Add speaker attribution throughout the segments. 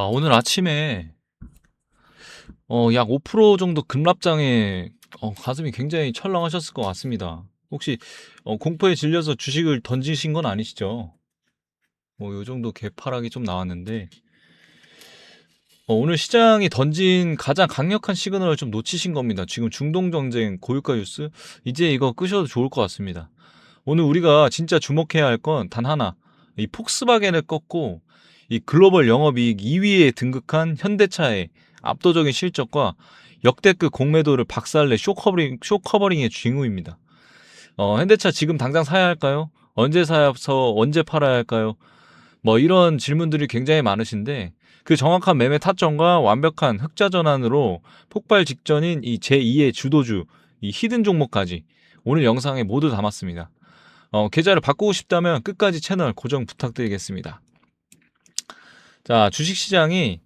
Speaker 1: 오늘 아침에 약 5% 정도 급락장에 가슴이 굉장히 철렁하셨을 것 같습니다. 혹시 공포에 질려서 주식을 던지신 건 아니시죠? 요 정도 개파락이 좀 나왔는데 오늘 시장이 던진 가장 강력한 시그널을 좀 놓치신 겁니다. 지금 중동 전쟁, 고유가 뉴스 이제 이거 끄셔도 좋을 것 같습니다. 오늘 우리가 진짜 주목해야 할 건 단 하나, 이 폭스바겐을 꺾고 이 글로벌 영업이익 2위에 등극한 현대차의 압도적인 실적과 역대급 공매도를 박살내 쇼커버링의 징후입니다. 현대차 지금 당장 사야 할까요? 언제 사서 언제 팔아야 할까요? 뭐 이런 질문들이 굉장히 많으신데 그 정확한 매매 타점과 완벽한 흑자 전환으로 폭발 직전인 이 제2의 주도주, 이 히든 종목까지 오늘 영상에 모두 담았습니다. 계좌를 바꾸고 싶다면 끝까지 채널 고정 부탁드리겠습니다. 자, 주식시장이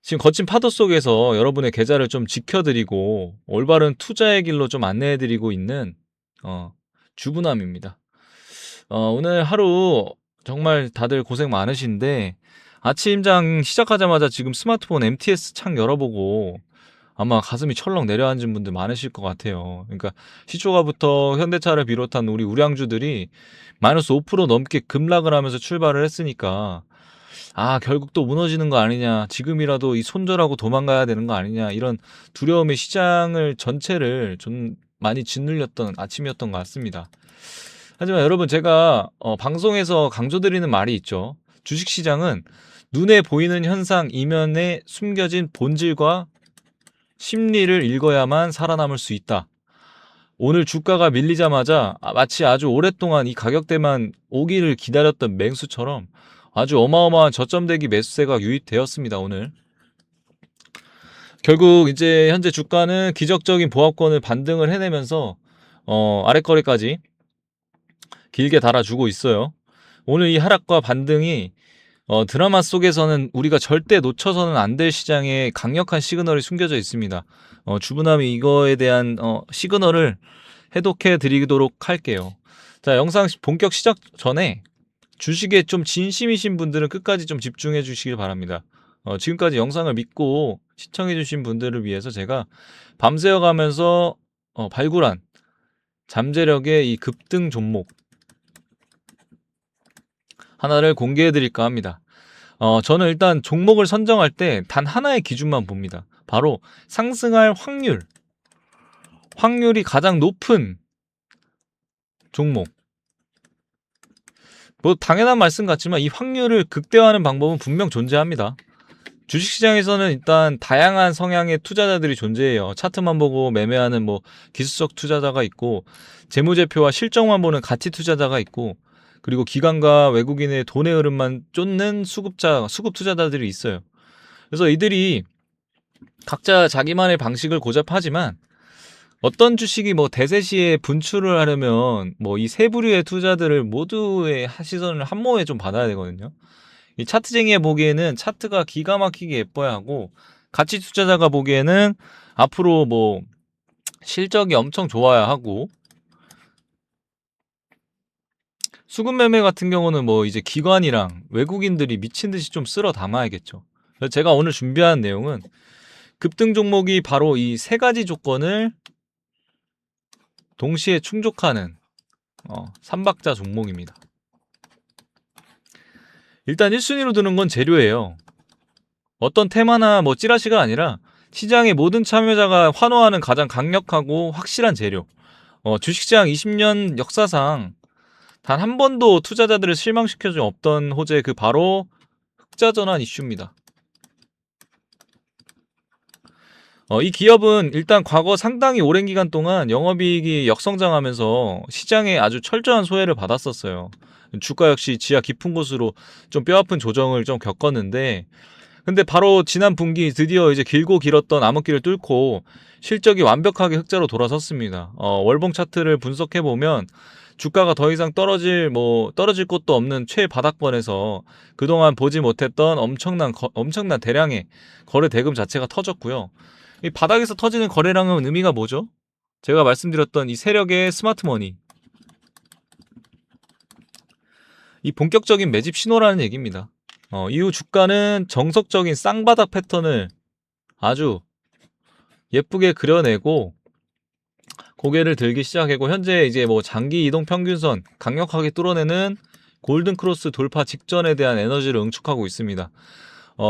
Speaker 1: 지금 거친 파도 속에서 여러분의 계좌를 좀 지켜드리고 올바른 투자의 길로 좀 안내해드리고 있는 주부남입니다. 오늘 하루 정말 다들 고생 많으신데 아침장 시작하자마자 지금 스마트폰 MTS 창 열어보고 아마 가슴이 철렁 내려앉은 분들 많으실 것 같아요. 그러니까 시초가부터 현대차를 비롯한 우리 우량주들이 마이너스 5% 넘게 급락을 하면서 출발을 했으니까 결국 또 무너지는 거 아니냐, 지금이라도 이 손절하고 도망가야 되는 거 아니냐, 이런 두려움의 시장을 전체를 좀 많이 짓눌렸던 아침이었던 것 같습니다. 하지만 여러분, 제가 방송에서 강조드리는 말이 있죠. 주식시장은 눈에 보이는 현상 이면에 숨겨진 본질과 심리를 읽어야만 살아남을 수 있다. 오늘 주가가 밀리자마자 마치 아주 오랫동안 이 가격대만 오기를 기다렸던 맹수처럼 아주 어마어마한 저점대기 매수세가 유입되었습니다. 오늘 결국 이제 현재 주가는 기적적인 보합권을 반등을 해내면서 아랫거래까지 길게 달아주고 있어요. 오늘 이 하락과 반등이 드라마 속에서는 우리가 절대 놓쳐서는 안 될 시장에 강력한 시그널이 숨겨져 있습니다. 주부남이 이거에 대한 시그널을 해독해 드리도록 할게요. 자, 영상 본격 시작 전에 주식에 좀 진심이신 분들은 끝까지 좀 집중해 주시길 바랍니다. 지금까지 영상을 믿고 시청해 주신 분들을 위해서 제가 밤새워 가면서 발굴한 잠재력의 이 급등 종목 하나를 공개해 드릴까 합니다. 저는 일단 종목을 선정할 때 단 하나의 기준만 봅니다. 바로 상승할 확률이 가장 높은 종목. 뭐 당연한 말씀 같지만 이 확률을 극대화하는 방법은 분명 존재합니다. 주식시장에서는 일단 다양한 성향의 투자자들이 존재해요. 차트만 보고 매매하는 기술적 투자자가 있고, 재무제표와 실적만 보는 가치 투자자가 있고, 그리고 기관과 외국인의 돈의 흐름만 쫓는 수급 투자자들이 있어요. 그래서 이들이 각자 자기만의 방식을 고집하지만 어떤 주식이 대세시에 분출을 하려면 이 세 부류의 투자들을 모두의 시선을 한 몸에 좀 받아야 되거든요. 이 차트쟁이에 보기에는 차트가 기가 막히게 예뻐야 하고, 가치 투자자가 보기에는 앞으로 실적이 엄청 좋아야 하고, 수급 매매 같은 경우는 이제 기관이랑 외국인들이 미친 듯이 좀 쓸어 담아야겠죠. 그래서 제가 오늘 준비한 내용은 급등 종목이 바로 이 세 가지 조건을 동시에 충족하는 삼박자 종목입니다. 일단 1순위로 드는 건 재료예요. 어떤 테마나 찌라시가 아니라 시장의 모든 참여자가 환호하는 가장 강력하고 확실한 재료. 주식시장 20년 역사상 단 한 번도 투자자들을 실망시켜 준 없던 호재, 그 바로 흑자전환 이슈입니다. 이 기업은 일단 과거 상당히 오랜 기간 동안 영업이익이 역성장하면서 시장에 아주 철저한 소외를 받았었어요. 주가 역시 지하 깊은 곳으로 좀 뼈아픈 조정을 좀 겪었는데, 근데 바로 지난 분기 드디어 이제 길고 길었던 암흑기를 뚫고 실적이 완벽하게 흑자로 돌아섰습니다. 월봉 차트를 분석해 보면 주가가 더 이상 떨어질 곳도 없는 최바닥권에서 그동안 보지 못했던 엄청난 대량의 거래 대금 자체가 터졌고요. 이 바닥에서 터지는 거래량은 의미가 뭐죠? 제가 말씀드렸던 이 세력의 스마트머니, 이 본격적인 매집 신호라는 얘기입니다. 이후 주가는 정석적인 쌍바닥 패턴을 아주 예쁘게 그려내고 고개를 들기 시작하고 현재 이제 뭐 장기 이동 평균선 강력하게 뚫어내는 골든 크로스 돌파 직전에 대한 에너지를 응축하고 있습니다.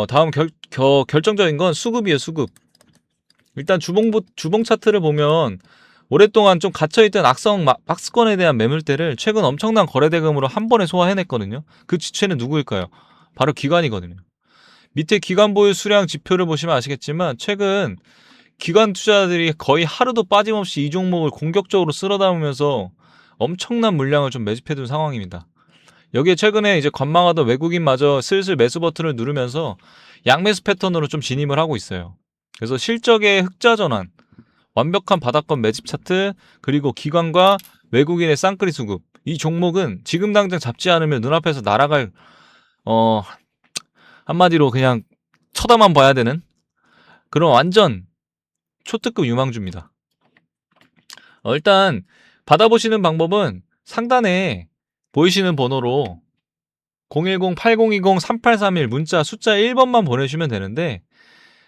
Speaker 1: 다음 결정적인 건 수급이에요, 수급. 일단 주봉 차트를 보면 오랫동안 좀 갇혀있던 악성 박스권에 대한 매물대를 최근 엄청난 거래대금으로 한 번에 소화해냈거든요. 그 주체는 누구일까요? 바로 기관이거든요. 밑에 기관 보유 수량 지표를 보시면 아시겠지만 최근 기관 투자자들이 거의 하루도 빠짐없이 이 종목을 공격적으로 쓸어담으면서 엄청난 물량을 좀 매집해둔 상황입니다. 여기에 최근에 이제 관망하던 외국인마저 슬슬 매수 버튼을 누르면서 양매수 패턴으로 좀 진입을 하고 있어요. 그래서 실적의 흑자 전환, 완벽한 바닥권 매집 차트, 그리고 기관과 외국인의 쌍끌이 수급. 이 종목은 지금 당장 잡지 않으면 눈앞에서 날아갈 한마디로 그냥 쳐다만 봐야 되는 그런 완전 초특급 유망주입니다. 일단 받아보시는 방법은 상단에 보이시는 번호로 010-8020-3831 문자 숫자 1번만 보내주시면 되는데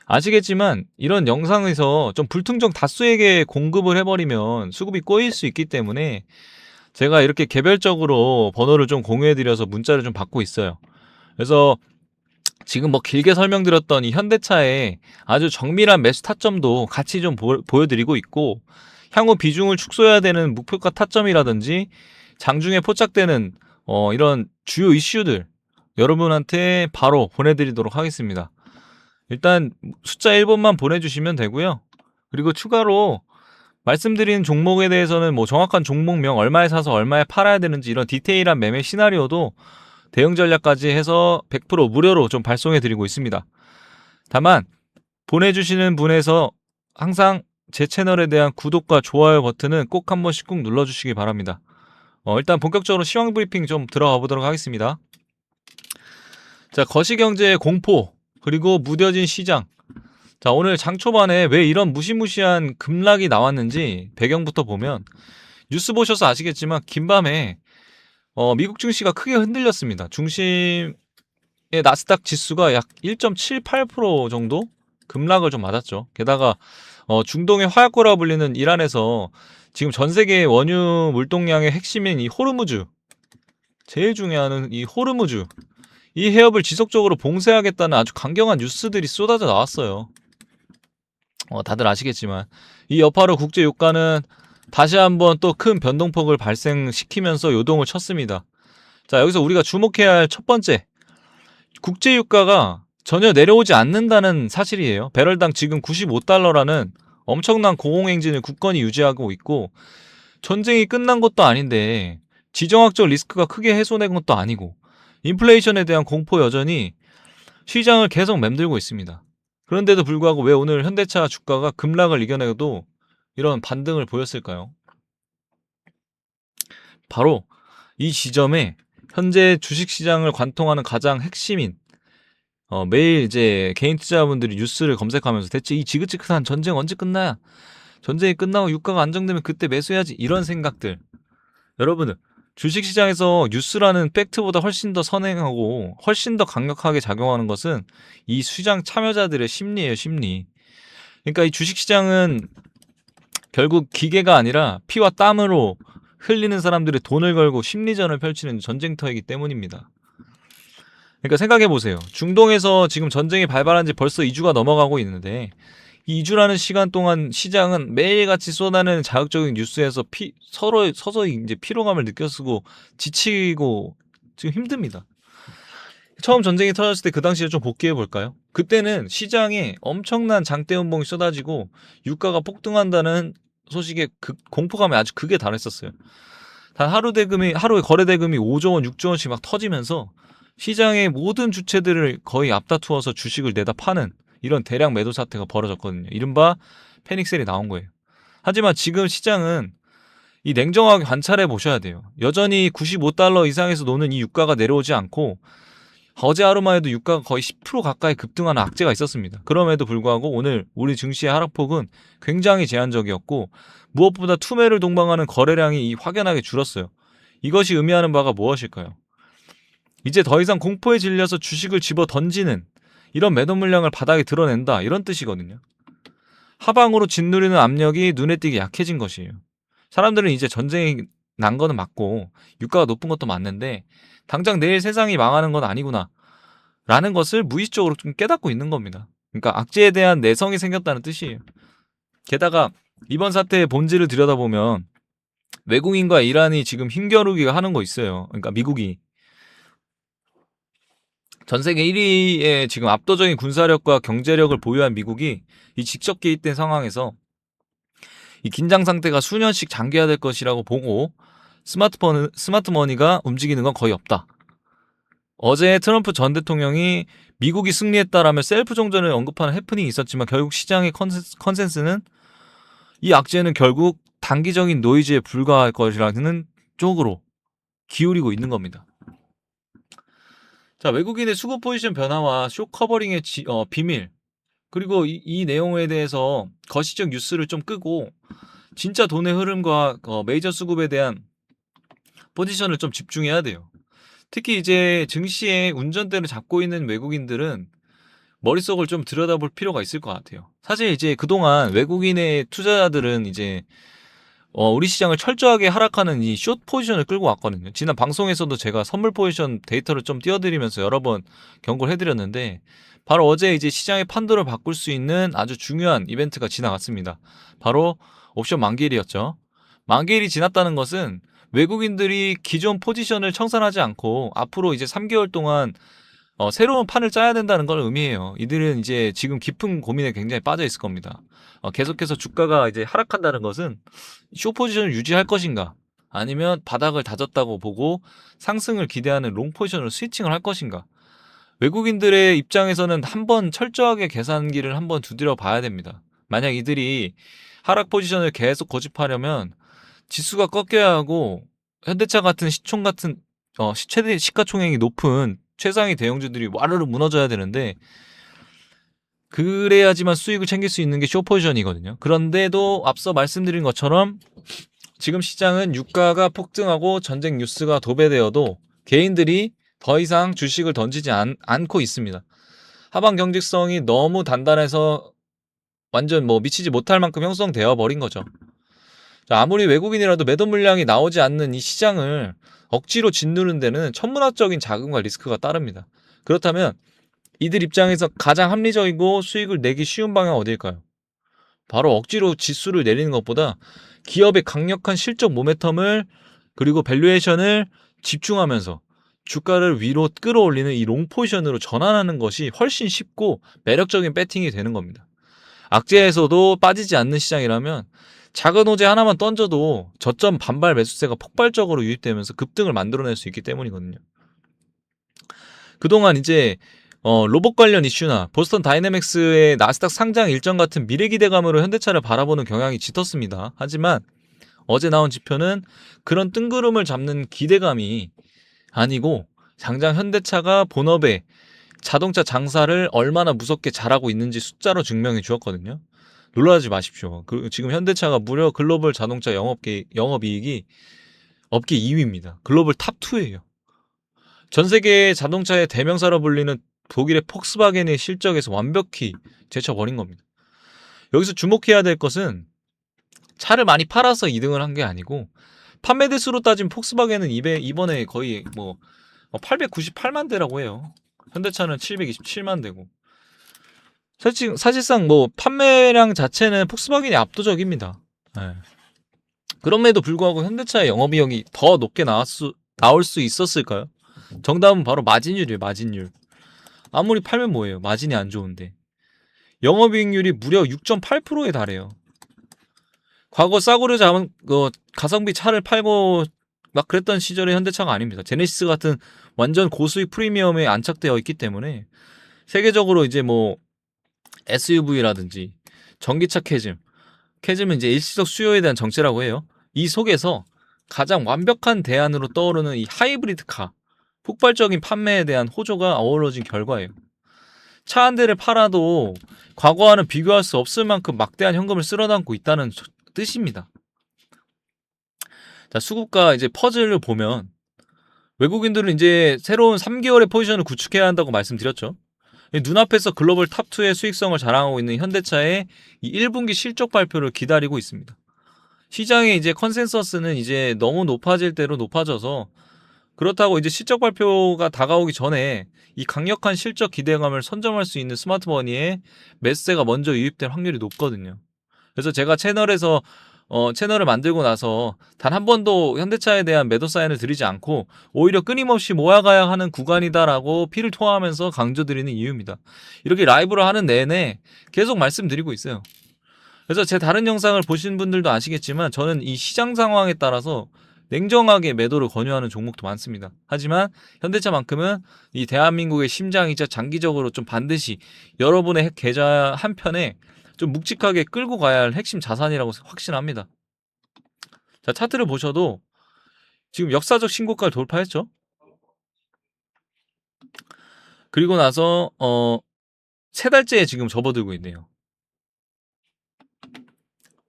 Speaker 1: 아시겠지만 이런 영상에서 좀 불특정 다수에게 공급을 해버리면 수급이 꼬일 수 있기 때문에 제가 이렇게 개별적으로 번호를 좀 공유해드려서 문자를 좀 받고 있어요. 그래서 지금 뭐 길게 설명드렸던 이 현대차의 아주 정밀한 매수 타점도 같이 좀 보여드리고 있고 향후 비중을 축소해야 되는 목표가 타점이라든지 장중에 포착되는 이런 주요 이슈들 여러분한테 바로 보내드리도록 하겠습니다. 일단 숫자 1번만 보내주시면 되고요. 그리고 추가로 말씀드린 종목에 대해서는 뭐 정확한 종목명 얼마에 사서 얼마에 팔아야 되는지 이런 디테일한 매매 시나리오도 대응 전략까지 해서 100% 무료로 좀 발송해 드리고 있습니다. 다만 보내주시는 분에서 항상 제 채널에 대한 구독과 좋아요 버튼은 꼭 한 번씩 꼭 눌러주시기 바랍니다. 일단 본격적으로 시황 브리핑 좀 들어가 보도록 하겠습니다. 자, 거시경제의 공포 그리고 무뎌진 시장. 자, 오늘 장 초반에 왜 이런 무시무시한 급락이 나왔는지 배경부터 보면 뉴스 보셔서 아시겠지만 긴밤에 미국 증시가 크게 흔들렸습니다. 중심의 나스닥 지수가 약 1.78% 정도 급락을 좀 맞았죠. 게다가 중동의 화약고라 불리는 이란에서 지금 전 세계 원유 물동량의 핵심인 이 호르무즈, 제일 중요한 이 호르무즈, 이 해협을 지속적으로 봉쇄하겠다는 아주 강경한 뉴스들이 쏟아져 나왔어요. 다들 아시겠지만 이 여파로 국제 유가는 다시 한번 또 큰 변동폭을 발생시키면서 요동을 쳤습니다. 자, 여기서 우리가 주목해야 할 첫 번째, 국제 유가가 전혀 내려오지 않는다는 사실이에요. 배럴당 지금 95달러라는 엄청난 고공행진을 굳건히 유지하고 있고 전쟁이 끝난 것도 아닌데 지정학적 리스크가 크게 해소된 것도 아니고 인플레이션에 대한 공포 여전히 시장을 계속 맴돌고 있습니다. 그런데도 불구하고 왜 오늘 현대차 주가가 급락을 이겨내도 이런 반등을 보였을까요? 바로 이 지점에 현재 주식시장을 관통하는 가장 핵심인 매일 이제 개인 투자자분들이 뉴스를 검색하면서 대체 이 지긋지긋한 전쟁 언제 끝나야? 전쟁이 끝나고 유가가 안정되면 그때 매수해야지 이런 생각들. 여러분들 주식시장에서 뉴스라는 팩트보다 훨씬 더 선행하고 훨씬 더 강력하게 작용하는 것은 이 시장 참여자들의 심리예요, 심리. 그러니까 이 주식시장은 결국 기계가 아니라 피와 땀으로 흘리는 사람들의 돈을 걸고 심리전을 펼치는 전쟁터이기 때문입니다. 그러니까 생각해보세요. 중동에서 지금 전쟁이 발발한 지 벌써 2주가 넘어가고 있는데 이 2주라는 시간 동안 시장은 매일같이 쏟아내는 자극적인 뉴스에서 서서히 이제 피로감을 느껴쓰고 지치고 지금 힘듭니다. 처음 전쟁이 터졌을 때 그 당시에 좀 복귀해 볼까요? 그때는 시장에 엄청난 장대 운봉이 쏟아지고 유가가 폭등한다는 소식에 공포감이 아주 극에 달했었어요. 단 하루에 거래 대금이 5조 원, 6조 원씩 막 터지면서 시장의 모든 주체들을 거의 앞다투어서 주식을 내다 파는 이런 대량 매도 사태가 벌어졌거든요. 이른바 패닉셀이 나온 거예요. 하지만 지금 시장은 이 냉정하게 관찰해 보셔야 돼요. 여전히 95달러 이상에서 노는 이 유가가 내려오지 않고 어제 하루만 해도 유가가 거의 10% 가까이 급등하는 악재가 있었습니다. 그럼에도 불구하고 오늘 우리 증시의 하락폭은 굉장히 제한적이었고 무엇보다 투매를 동반하는 거래량이 확연하게 줄었어요. 이것이 의미하는 바가 무엇일까요? 이제 더 이상 공포에 질려서 주식을 집어 던지는 이런 매도 물량을 바닥에 드러낸다, 이런 뜻이거든요. 하방으로 짓누르는 압력이 눈에 띄게 약해진 것이에요. 사람들은 이제 전쟁이 난 거는 맞고 유가가 높은 것도 맞는데 당장 내일 세상이 망하는 건 아니구나 라는 것을 무의식적으로 좀 깨닫고 있는 겁니다. 그러니까 악재에 대한 내성이 생겼다는 뜻이에요. 게다가 이번 사태의 본질을 들여다보면 외국인과 이란이 지금 힘겨루기가 하는 거 있어요. 그러니까 미국이 전 세계 1위의 지금 압도적인 군사력과 경제력을 보유한 미국이 이 직접 개입된 상황에서 이 긴장 상태가 수년씩 장기화될 것이라고 보고 스마트머니가 움직이는 건 거의 없다. 어제 트럼프 전 대통령이 미국이 승리했다라며 셀프 종전을 언급하는 해프닝이 있었지만 결국 시장의 컨센스는 이 악재는 결국 단기적인 노이즈에 불과할 것이라는 쪽으로 기울이고 있는 겁니다. 자, 외국인의 수급 포지션 변화와 쇼 커버링의 비밀, 그리고 이 내용에 대해서 거시적 뉴스를 좀 끄고 진짜 돈의 흐름과 메이저 수급에 대한 포지션을 좀 집중해야 돼요. 특히 이제 증시의 운전대를 잡고 있는 외국인들은 머릿속을 좀 들여다볼 필요가 있을 것 같아요. 사실 이제 그동안 외국인의 투자자들은 이제 우리 시장을 철저하게 하락하는 이 숏 포지션을 끌고 왔거든요. 지난 방송에서도 제가 선물 포지션 데이터를 좀 띄워드리면서 여러 번 경고를 해드렸는데 바로 어제 이제 시장의 판도를 바꿀 수 있는 아주 중요한 이벤트가 지나갔습니다. 바로 옵션 만기일이었죠. 만기일이 지났다는 것은 외국인들이 기존 포지션을 청산하지 않고 앞으로 이제 3개월 동안 새로운 판을 짜야 된다는 걸 의미해요. 이들은 이제 지금 깊은 고민에 굉장히 빠져 있을 겁니다. 계속해서 주가가 이제 하락한다는 것은 쇼 포지션을 유지할 것인가, 아니면 바닥을 다졌다고 보고 상승을 기대하는 롱 포지션으로 스위칭을 할 것인가. 외국인들의 입장에서는 한번 철저하게 계산기를 한번 두드려 봐야 됩니다. 만약 이들이 하락 포지션을 계속 고집하려면 지수가 꺾여야 하고 현대차 같은 시총 같은 최대 시가총액이 높은 최상위 대형주들이 와르르 무너져야 되는데 그래야지만 수익을 챙길 수 있는 게 쇼포지션이거든요. 그런데도 앞서 말씀드린 것처럼 지금 시장은 유가가 폭등하고 전쟁 뉴스가 도배되어도 개인들이 더 이상 주식을 던지지 않고 있습니다. 하방 경직성이 너무 단단해서 완전 미치지 못할 만큼 형성되어 버린 거죠. 자, 아무리 외국인이라도 매도 물량이 나오지 않는 이 시장을 억지로 짓누르는 데는 천문학적인 자금과 리스크가 따릅니다. 그렇다면 이들 입장에서 가장 합리적이고 수익을 내기 쉬운 방향은 어딜까요? 바로 억지로 지수를 내리는 것보다 기업의 강력한 실적 모멘텀을 그리고 밸류에이션을 집중하면서 주가를 위로 끌어올리는 이 롱 포지션으로 전환하는 것이 훨씬 쉽고 매력적인 배팅이 되는 겁니다. 악재에서도 빠지지 않는 시장이라면 작은 호재 하나만 던져도 저점 반발 매수세가 폭발적으로 유입되면서 급등을 만들어낼 수 있기 때문이거든요. 그동안 이제 로봇 관련 이슈나 보스턴 다이내믹스의 나스닥 상장 일정 같은 미래 기대감으로 현대차를 바라보는 경향이 짙었습니다. 하지만 어제 나온 지표는 그런 뜬구름을 잡는 기대감이 아니고 당장 현대차가 본업에 자동차 장사를 얼마나 무섭게 잘하고 있는지 숫자로 증명해 주었거든요. 놀라지 마십시오. 지금 현대차가 무려 글로벌 자동차 영업이익이 업계 2위입니다. 글로벌 탑2예요. 전 세계 자동차의 대명사로 불리는 독일의 폭스바겐의 실적에서 완벽히 제쳐버린 겁니다. 여기서 주목해야 될 것은 차를 많이 팔아서 2등을 한 게 아니고 판매 대수로 따지면 폭스바겐은 이번에 거의 898만 대라고 해요. 현대차는 727만 대고. 사실상 판매량 자체는 폭스바겐이 압도적입니다. 네. 그럼에도 불구하고 현대차의 영업이익이 더 높게 나올 수 있었을까요? 정답은 바로 마진율이에요. 마진율. 아무리 팔면 뭐예요? 마진이 안 좋은데. 영업이익률이 무려 6.8%에 달해요. 과거 싸구려 잡은 가성비 차를 팔고 막 그랬던 시절의 현대차가 아닙니다. 제네시스 같은 완전 고수익 프리미엄에 안착되어 있기 때문에 세계적으로 이제 SUV라든지 전기차 캐즘은 이제 일시적 수요에 대한 정체라고 해요. 이 속에서 가장 완벽한 대안으로 떠오르는 이 하이브리드 카, 폭발적인 판매에 대한 호조가 어우러진 결과예요. 차 한 대를 팔아도 과거와는 비교할 수 없을 만큼 막대한 현금을 쓸어담고 있다는 뜻입니다. 자, 수급과 이제 퍼즐을 보면 외국인들은 이제 새로운 3개월의 포지션을 구축해야 한다고 말씀드렸죠. 눈앞에서 글로벌 탑2의 수익성을 자랑하고 있는 현대차의 이 1분기 실적 발표를 기다리고 있습니다. 시장의 이제 컨센서스는 이제 너무 높아질 대로 높아져서, 그렇다고 이제 실적 발표가 다가오기 전에 이 강력한 실적 기대감을 선점할 수 있는 스마트머니에 매수세가 먼저 유입될 확률이 높거든요. 그래서 제가 채널을 만들고 나서 단 한 번도 현대차에 대한 매도 사인을 드리지 않고 오히려 끊임없이 모아가야 하는 구간이다라고 피를 토하면서 강조드리는 이유입니다. 이렇게 라이브를 하는 내내 계속 말씀드리고 있어요. 그래서 제 다른 영상을 보신 분들도 아시겠지만 저는 이 시장 상황에 따라서 냉정하게 매도를 권유하는 종목도 많습니다. 하지만 현대차만큼은 이 대한민국의 심장이자 장기적으로 좀 반드시 여러분의 계좌 한편에 좀 묵직하게 끌고 가야 할 핵심 자산이라고 확신합니다. 자, 차트를 보셔도 지금 역사적 신고가를 돌파했죠. 그리고 나서 3달째에 지금 접어들고 있네요.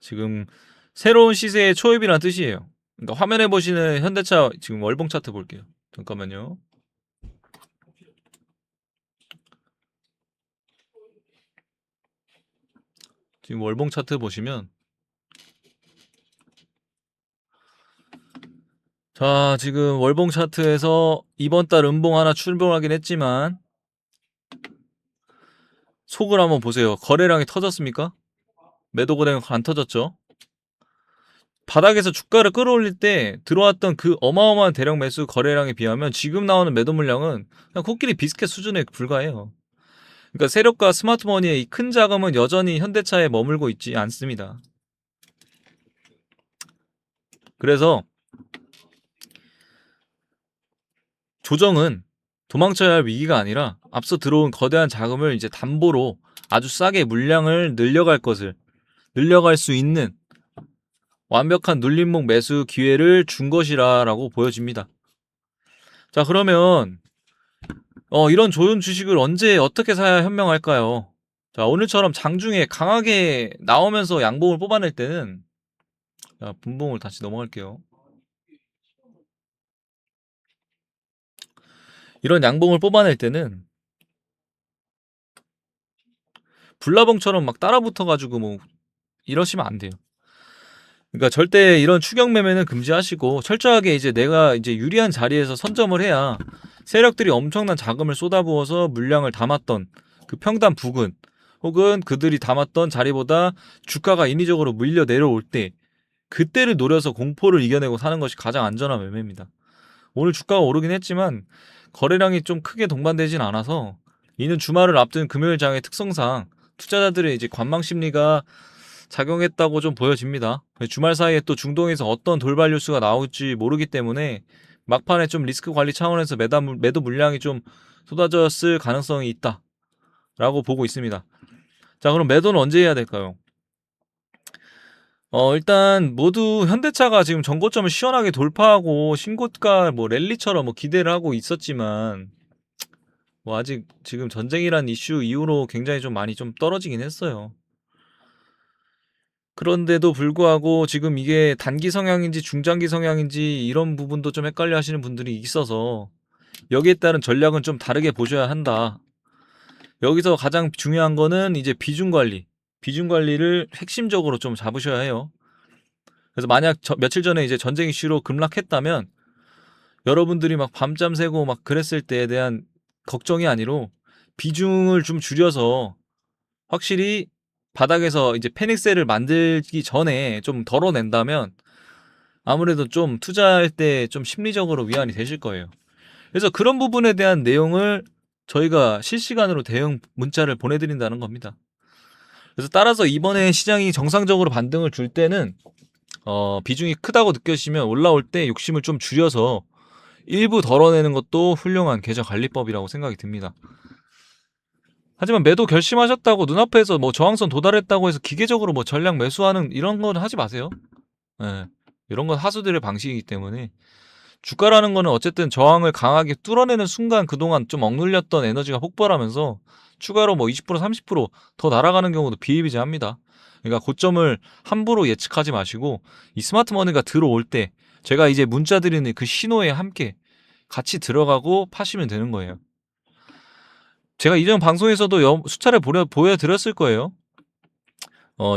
Speaker 1: 지금 새로운 시세의 초입이라는 뜻이에요. 그러니까 화면에 보시는 현대차 지금 월봉 차트 볼게요. 잠깐만요. 지금 월봉 차트 보시면, 자, 지금 월봉 차트에서 이번 달 음봉 하나 출봉하긴 했지만 속을 한번 보세요. 거래량이 터졌습니까? 매도 거래량 안 터졌죠? 바닥에서 주가를 끌어올릴 때 들어왔던 그 어마어마한 대량 매수 거래량에 비하면 지금 나오는 매도 물량은 그냥 코끼리 비스켓 수준에 불과해요. 그러니까 세력과 스마트머니의 이 큰 자금은 여전히 현대차에 머물고 있지 않습니다. 그래서 조정은 도망쳐야 할 위기가 아니라 앞서 들어온 거대한 자금을 이제 담보로 아주 싸게 물량을 늘려갈 수 있는 완벽한 눌림목 매수 기회를 준 것이라고 보여집니다. 자, 그러면 이런 좋은 주식을 언제 어떻게 사야 현명할까요? 자, 오늘처럼 장중에 강하게 나오면서 양봉을 뽑아낼 때는, 자, 분봉을 다시 넘어갈게요. 이런 양봉을 뽑아낼 때는 불나봉처럼 막 따라붙어가지고 뭐 이러시면 안 돼요. 그러니까 절대 이런 추격 매매는 금지하시고 철저하게 이제 내가 이제 유리한 자리에서 선점을 해야 세력들이 엄청난 자금을 쏟아부어서 물량을 담았던 그 평단 부근 혹은 그들이 담았던 자리보다 주가가 인위적으로 밀려 내려올 때 그때를 노려서 공포를 이겨내고 사는 것이 가장 안전한 매매입니다. 오늘 주가가 오르긴 했지만 거래량이 좀 크게 동반되진 않아서 이는 주말을 앞둔 금요일장의 특성상 투자자들의 이제 관망 심리가 작용했다고 좀 보여집니다. 주말 사이에 또 중동에서 어떤 돌발 뉴스가 나올지 모르기 때문에 막판에 좀 리스크 관리 차원에서 매도 물량이 좀 쏟아졌을 가능성이 있다라고 보고 있습니다. 자, 그럼 매도는 언제 해야 될까요? 일단 모두 현대차가 지금 전고점을 시원하게 돌파하고 신고가 뭐 랠리처럼 뭐 기대를 하고 있었지만 뭐 아직 지금 전쟁이란 이슈 이후로 굉장히 좀 많이 좀 떨어지긴 했어요. 그런데도 불구하고 지금 이게 단기 성향인지 중장기 성향인지 이런 부분도 좀 헷갈려 하시는 분들이 있어서 여기에 따른 전략은 좀 다르게 보셔야 한다. 여기서 가장 중요한 거는 이제 비중 관리를 핵심적으로 좀 잡으셔야 해요. 그래서 만약 며칠 전에 이제 전쟁 이슈로 급락했다면 여러분들이 막 밤잠 새고 막 그랬을 때에 대한 걱정이 아니로 비중을 좀 줄여서 확실히 바닥에서 이제 패닉셀을 만들기 전에 좀 덜어낸다면 아무래도 좀 투자할 때 좀 심리적으로 위안이 되실 거예요. 그래서 그런 부분에 대한 내용을 저희가 실시간으로 대응 문자를 보내드린다는 겁니다. 그래서 따라서 이번에 시장이 정상적으로 반등을 줄 때는 비중이 크다고 느껴지면 올라올 때 욕심을 좀 줄여서 일부 덜어내는 것도 훌륭한 계좌 관리법이라고 생각이 듭니다. 하지만 매도 결심하셨다고 눈앞에서 뭐 저항선 도달했다고 해서 기계적으로 뭐 전량 매수하는 이런 건 하지 마세요. 네. 이런 건 하수들의 방식이기 때문에 주가라는 거는 어쨌든 저항을 강하게 뚫어내는 순간 그동안 좀 억눌렸던 에너지가 폭발하면서 추가로 뭐 20% 30%더 날아가는 경우도 비일비재합니다. 그러니까 고점을 함부로 예측하지 마시고 이 스마트머니가 들어올 때 제가 이제 문자 드리는 그 신호에 함께 같이 들어가고 파시면 되는 거예요. 제가 이전 방송에서도 수차례 보여드렸을 거예요.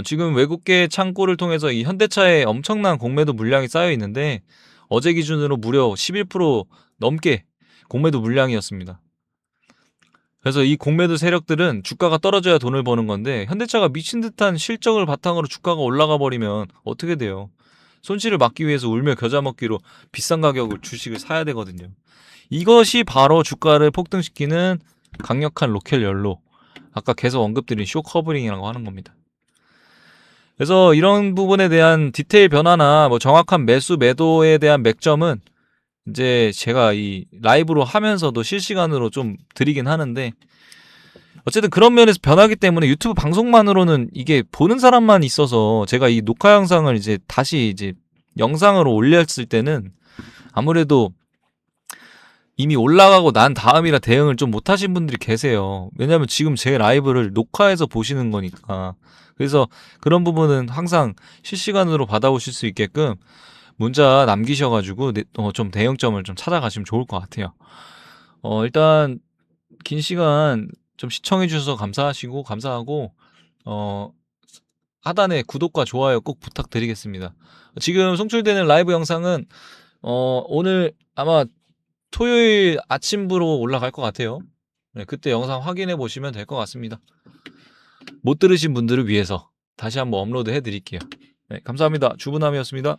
Speaker 1: 지금 외국계 창고를 통해서 이 현대차에 엄청난 공매도 물량이 쌓여 있는데 어제 기준으로 무려 11% 넘게 공매도 물량이었습니다. 그래서 이 공매도 세력들은 주가가 떨어져야 돈을 버는 건데 현대차가 미친 듯한 실적을 바탕으로 주가가 올라가 버리면 어떻게 돼요? 손실을 막기 위해서 울며 겨자 먹기로 비싼 가격을 주식을 사야 되거든요. 이것이 바로 주가를 폭등시키는 강력한 로켓 연료. 아까 계속 언급드린 쇼 커버링이라고 하는 겁니다. 그래서 이런 부분에 대한 디테일 변화나 뭐 정확한 매수 매도에 대한 맥점은 이제 제가 이 라이브로 하면서도 실시간으로 좀 드리긴 하는데 어쨌든 그런 면에서 변하기 때문에 유튜브 방송만으로는 이게 보는 사람만 있어서 제가 이 녹화 영상을 이제 다시 이제 영상으로 올렸을 때는 아무래도 이미 올라가고 난 다음이라 대응을 좀 못하신 분들이 계세요. 왜냐면 지금 제 라이브를 녹화해서 보시는 거니까. 그래서 그런 부분은 항상 실시간으로 받아보실 수 있게끔 문자 남기셔가지고 좀 대응점을 좀 찾아가시면 좋을 것 같아요. 일단 긴 시간 좀 시청해주셔서 감사하고 하단에 구독과 좋아요 꼭 부탁드리겠습니다. 지금 송출되는 라이브 영상은 오늘 아마 토요일 아침부로 올라갈 것 같아요. 네, 그때 영상 확인해 보시면 될 것 같습니다. 못 들으신 분들을 위해서 다시 한번 업로드 해 드릴게요. 네, 감사합니다. 주부남이었습니다.